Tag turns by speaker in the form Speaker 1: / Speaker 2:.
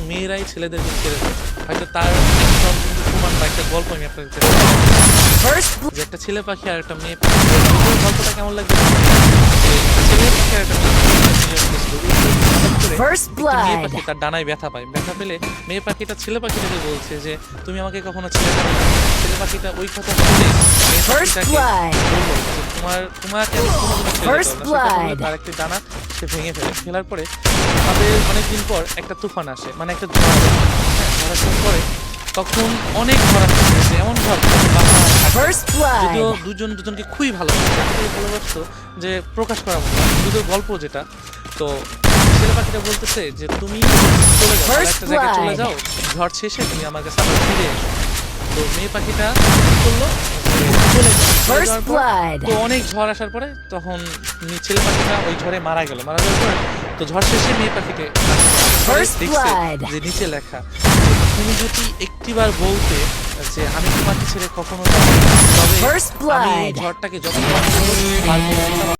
Speaker 1: মেয়েরাই ছেলেদেরকে ছেড়ে দেয়। হয়তো তার একদম কিন্তু প্রমাণ বা একটা গল্প আমি আপনাদের
Speaker 2: First
Speaker 1: যে একটা ছেলে পাখি আর একটা মেয়ে পাখি। ওদের গল্পটা কেমন লাগবে? যে একটা ছেলে পাখি আর একটা মেয়ে পাখি হঠাৎ করে
Speaker 2: First
Speaker 1: একটি মেয়ে
Speaker 2: blood.
Speaker 1: পাখি তার ডানায় ব্যথা পায়। ব্যথা পেলে মেয়ে পাখিটা ছেলে পাখিটাকে বলছে যে তুমি আমাকে কখনো ছেড়ে যাবে না। ছেলে পাখিটা ওই কথা শুনে মেয়ে
Speaker 2: First
Speaker 1: পাখিটাকে
Speaker 2: blood.
Speaker 1: বলল যে তোমাকে আমি কোনোদিনও ছেড়ে
Speaker 2: First
Speaker 1: যেতে পারবো না। সেটা বলে
Speaker 2: blood.
Speaker 1: তার একটি ডানা সে ভেঙে ফেলে। ফেলার পরে তাদের অনেকদিন পর একটা তুফান আসে, মানে একটা ঝড় আসে। হ্যাঁ, ঝড় আসার পরে তখন অনেক ঝড় আসতেছে, এমন ঝড় তাদের বাসা আর থাকবে না।
Speaker 2: First
Speaker 1: যদিও
Speaker 2: blood.
Speaker 1: দুজন দুজনকে খুবই ভালোবাসতো, এতটাই ভালোবাসতো যে প্রকাশ করা মতো না। যদিও গল্প যেটা, তো ছেলে পাখিটা বলতেছে যে তুমি চলে যাও, তাহলে
Speaker 2: First
Speaker 1: একটা জায়গায় চলে
Speaker 2: blood.
Speaker 1: যাও, ঝড় শেষে তুমি আমার কাছে আবার ফিরে এসো। তো মেয়ে পাখিটা কি করলো, যে চলে গেল। চলে
Speaker 2: First
Speaker 1: যাওয়ার পর
Speaker 2: blood.
Speaker 1: তো অনেক ঝড় আসার পরে তখন ছেলে পাখিটা ওই ঝড়ে মারা গেল। মারা যাওয়ার পর তো ঝড় শেষে মেয়ে পাখিতে
Speaker 2: First
Speaker 1: দেখছে
Speaker 2: blood.
Speaker 1: যে নিচে লেখা যে তুমি যদি একটিবার বলতে যে আমি তোমাকে ছেড়ে কখনো যাব না, তবে
Speaker 2: First
Speaker 1: আমি এই
Speaker 2: blood.
Speaker 1: ঝড়টাকে যত পারবো